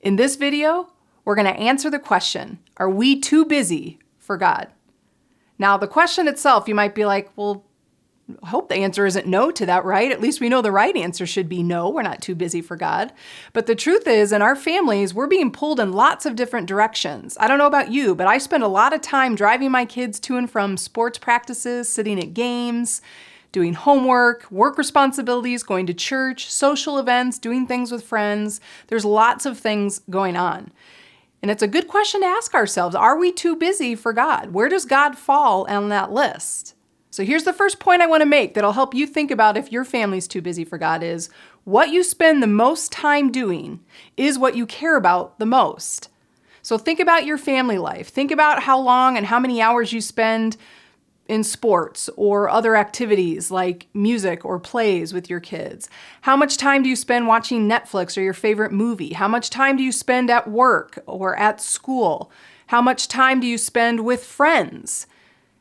In this video, we're going to answer the question, are we too busy for God? Now, the question itself, you might be like, well, I hope the answer isn't no to that, right? At least we know the right answer should be no, we're not too busy for God. But the truth is, in our families, we're being pulled in lots of different directions. I don't know about you, but I spend a lot of time driving my kids to and from sports practices, sitting at games, doing homework, work responsibilities, going to church, social events, doing things with friends. There's lots of things going on. And it's a good question to ask ourselves, are we too busy for God? Where does God fall on that list? So here's the first point I want to make that'll help you think about if your family's too busy for God is, what you spend the most time doing is what you care about the most. So think about your family life. Think about how long and how many hours you spend in sports or other activities like music or plays with your kids. How much time do you spend watching Netflix or your favorite movie? How much time do you spend at work or at school? How much time do you spend with friends?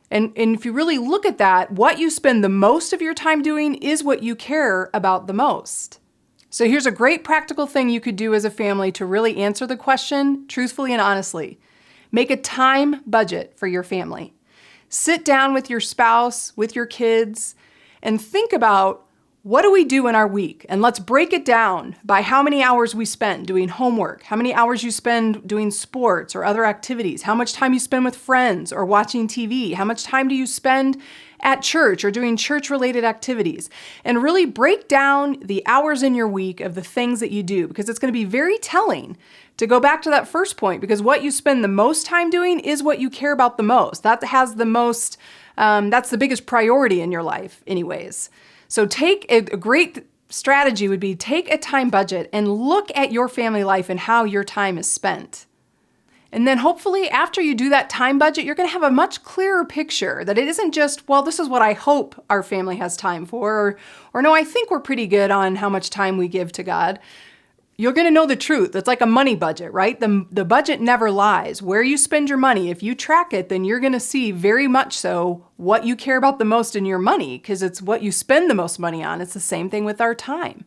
And if you really look at that, what you spend the most of your time doing is what you care about the most. So here's a great practical thing you could do as a family to really answer the question truthfully and honestly. Make a time budget for your family. Sit down with your spouse, with your kids, and think about, what do we do in our week? And let's break it down by how many hours we spend doing homework, how many hours you spend doing sports or other activities, how much time you spend with friends or watching TV, how much time do you spend at church or doing church-related activities, and really break down the hours in your week of the things that you do, because it's going to be very telling to go back to that first point, because what you spend the most time doing is what you care about the most. That has the most, that's the biggest priority in your life anyways. So a great strategy would be take a time budget and look at your family life and how your time is spent. And then hopefully after you do that time budget, you're going to have a much clearer picture that it isn't just, well, this is what I hope our family has time for, or no, I think we're pretty good on how much time we give to God. You're going to know the truth. It's like a money budget, right? The budget never lies. Where you spend your money, if you track it, then you're going to see very much so what you care about the most in your money, because it's what you spend the most money on. It's the same thing with our time.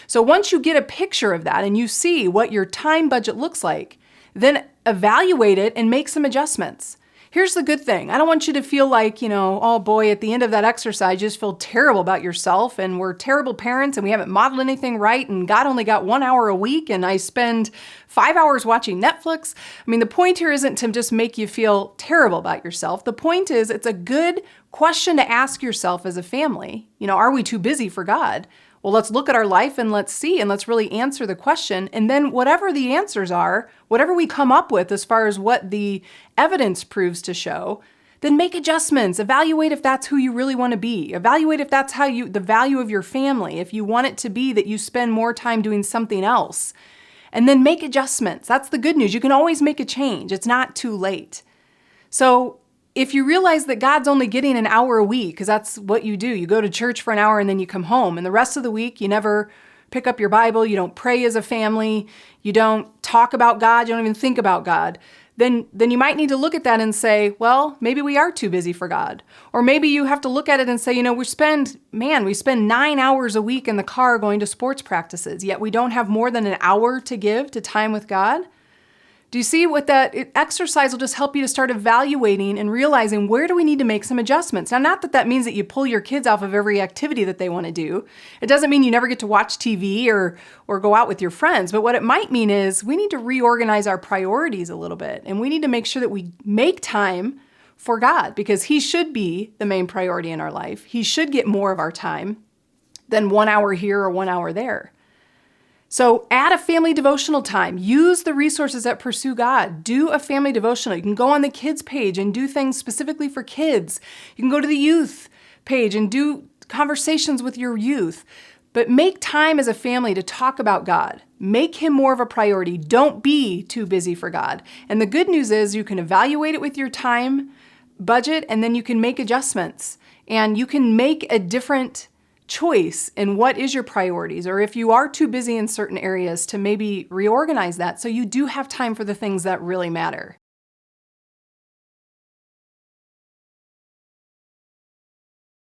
So once you get a picture of that and you see what your time budget looks like, then evaluate it and make some adjustments. Here's the good thing. I don't want you to feel like, oh boy, at the end of that exercise, you just feel terrible about yourself and we're terrible parents and we haven't modeled anything right and God only got 1 hour a week and I spend 5 hours watching Netflix. I mean, the point here isn't to just make you feel terrible about yourself. The point is it's a good question to ask yourself as a family. Are we too busy for God? Well, let's look at our life and let's see, and let's really answer the question. And then whatever the answers are, whatever we come up with as far as what the evidence proves to show, then make adjustments. Evaluate if that's who you really want to be. Evaluate if that's the value of your family, if you want it to be that you spend more time doing something else. And then make adjustments. That's the good news. You can always make a change. It's not too late. So if you realize that God's only getting an hour a week, because that's what you do, you go to church for an hour and then you come home, and the rest of the week you never pick up your Bible, you don't pray as a family, you don't talk about God, you don't even think about God, then you might need to look at that and say, well, maybe we are too busy for God. Or maybe you have to look at it and say, we spend 9 hours a week in the car going to sports practices, yet we don't have more than an hour to give to time with God. Do you see what that exercise will just help you to start evaluating and realizing, where do we need to make some adjustments? Now, not that means that you pull your kids off of every activity that they want to do. It doesn't mean you never get to watch TV or go out with your friends. But what it might mean is we need to reorganize our priorities a little bit. And we need to make sure that we make time for God, because He should be the main priority in our life. He should get more of our time than 1 hour here or 1 hour there. So add a family devotional time. Use the resources at Pursue God. Do a family devotional. You can go on the kids page and do things specifically for kids. You can go to the youth page and do conversations with your youth. But make time as a family to talk about God. Make Him more of a priority. Don't be too busy for God. And the good news is you can evaluate it with your time budget, and then you can make adjustments. And you can make a different choice in what is your priorities, or if you are too busy in certain areas, to maybe reorganize that so you do have time for the things that really matter.